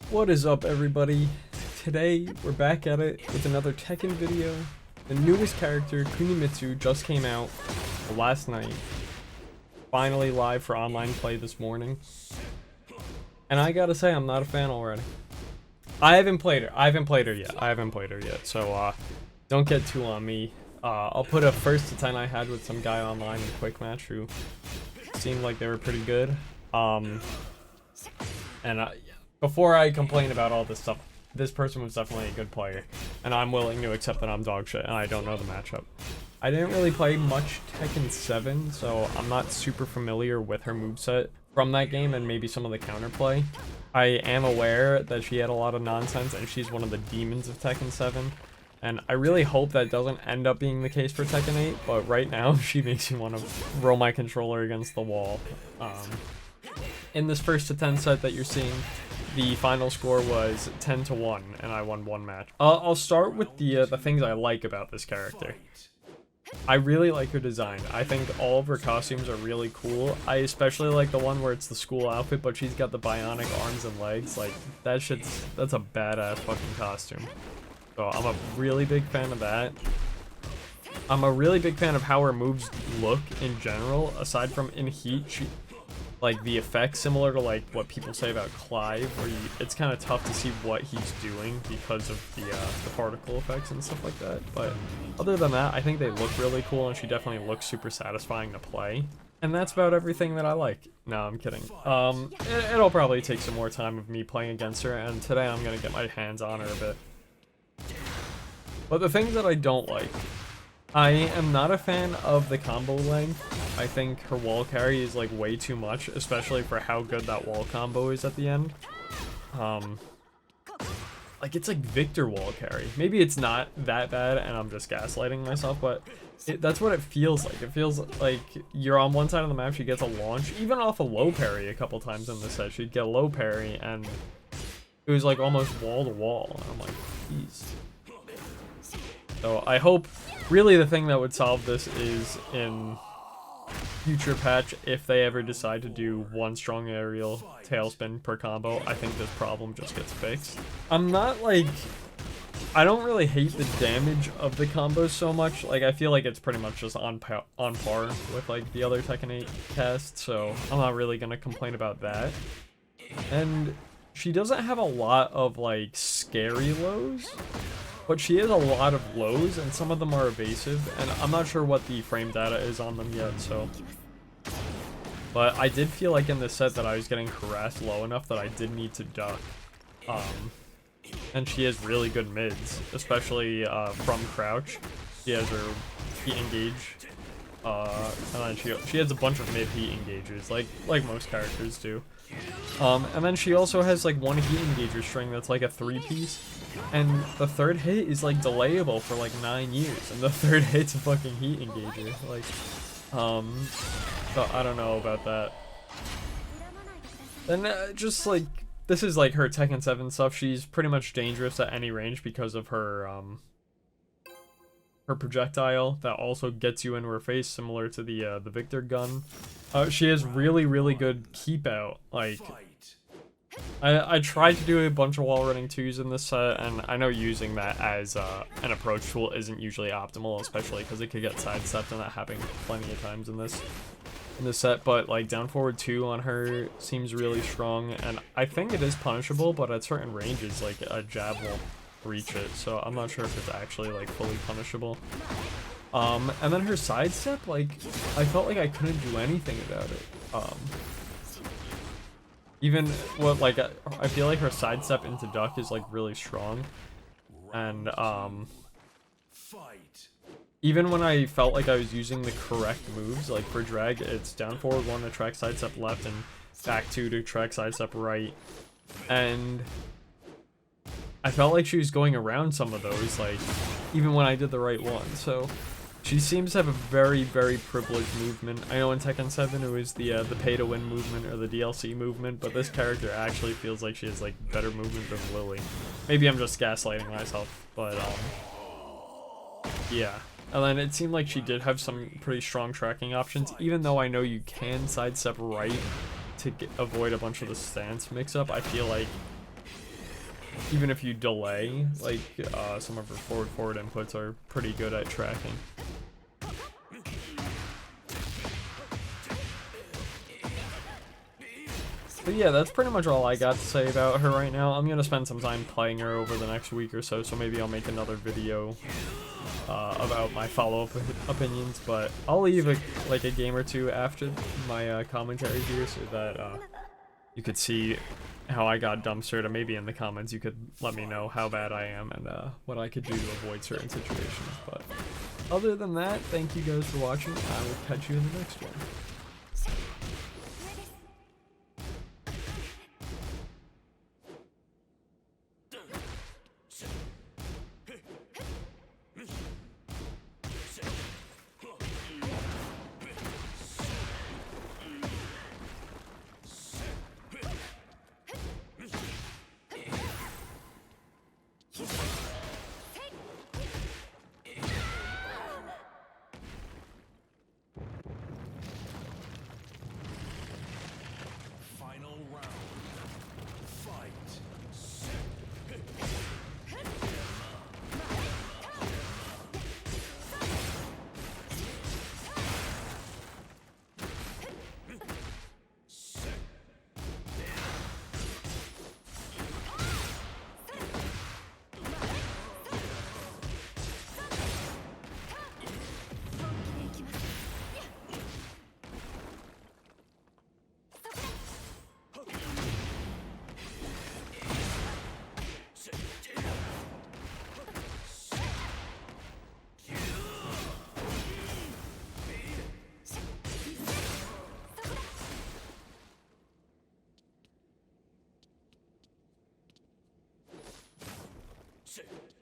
What is up, everybody? Today we're back at it with another Tekken video. The newest character, Kunimitsu, just came out last night. Finally live for online play this morning. And I gotta say, I'm not a fan already. I haven't played her yet. So don't get too on me. I'll put a 1st to 10 I had with some guy online in a quick match who seemed like they were pretty good. Before I complain about all this stuff, this person was definitely a good player, and I'm willing to accept that I'm dog shit and I don't know the matchup. I didn't really play much Tekken 7, so I'm not super familiar with her moveset from that game and maybe some of the counterplay. I am aware that she had a lot of nonsense and she's one of the demons of Tekken 7, and I really hope that doesn't end up being the case for Tekken 8, but right now she makes me want to roll my controller against the wall. In this 1st to 10 set that you're seeing, the final score was 10-1, and I won one match. I'll start with the things I like about this character. I really like her design. I think all of her costumes are really cool. I especially like the one where it's the school outfit, but she's got the bionic arms and legs. Like, that's a badass fucking costume. So I'm a really big fan of that. I'm a really big fan of how her moves look in general. Aside from in Heat, like the effects similar to like what people say about Clive, where it's kind of tough to see what he's doing because of the particle effects and stuff like that. But other than that, I think they look really cool, and she definitely looks super satisfying to play. And that's about everything that I like. No, I'm kidding. It'll probably take some more time of me playing against her, and today I'm gonna get my hands on her a bit. But the things that I don't like, I am not a fan of the combo length. I think her wall carry is like way too much, especially for how good that wall combo is at the end. Like it's like Victor wall carry. Maybe it's not that bad and I'm just gaslighting myself, but that's what it feels like. It feels like you're on one side of the map, she gets a launch, even off a low parry a couple times in the set. She'd get a low parry and it was like almost wall to wall. And I'm like, jeez. So I hope, really the thing that would solve this is in future patch, if they ever decide to do one strong aerial tailspin per combo, I think this problem just gets fixed. I'm not like, I don't really hate the damage of the combos so much. Like I feel like it's pretty much just on par with like the other Tekken 8 cast, so I'm not really gonna complain about that. And she doesn't have a lot of like scary lows, but she has a lot of lows, and some of them are evasive, and I'm not sure what the frame data is on them yet, so. But I did feel like in this set that I was getting harassed low enough that I did need to duck. And she has really good mids, especially from crouch. She has her heat engage, and then she has a bunch of mid heat engagers, like most characters do. And then she also has like one heat engager string that's like a 3-piece, and the 3rd hit is like delayable for like 9 years, and the 3rd hit's a fucking heat engager. Like, so I don't know about that. Then just like, this is like her Tekken 7 stuff. She's pretty much dangerous at any range because of her her projectile that also gets you into her face, similar to the Victor gun. She has really good keep out. Like, I tried to do a bunch of wall running 2s in this set, and I know using that as an approach tool isn't usually optimal, especially because it could get sidestepped, and that happened plenty of times in this set. But like down forward 2 on her seems really strong, and I think it is punishable, but at certain ranges like a jab will reach it, so I'm not sure if it's actually like fully punishable. And then her sidestep, like I felt like I couldn't do anything about it. Even what, like, I feel like her sidestep into duck is like really strong, and even when I felt like I was using the correct moves, like for drag, it's down forward 1 to track sidestep left and back 2 to track sidestep right, and I felt like she was going around some of those, like even when I did the right one. So she seems to have a very privileged movement. I know in Tekken 7 it was the pay-to-win movement or the DLC movement, but this character actually feels like she has like better movement than Lily. Maybe I'm just gaslighting myself, but yeah. And then it seemed like she did have some pretty strong tracking options, even though I know you can sidestep right to avoid a bunch of the stance mix-up. I feel like even if you delay, like some of her forward inputs are pretty good at tracking. But yeah, that's pretty much all I got to say about her right now. I'm gonna spend some time playing her over the next week or so, so maybe I'll make another video about my follow-up opinions, but I'll leave like a game or two after my commentary here so that you could see how I got dumpstered, and maybe in the comments you could let me know how bad I am and what I could do to avoid certain situations. But other than that, thank you guys for watching. I will catch you in the next one. Shit.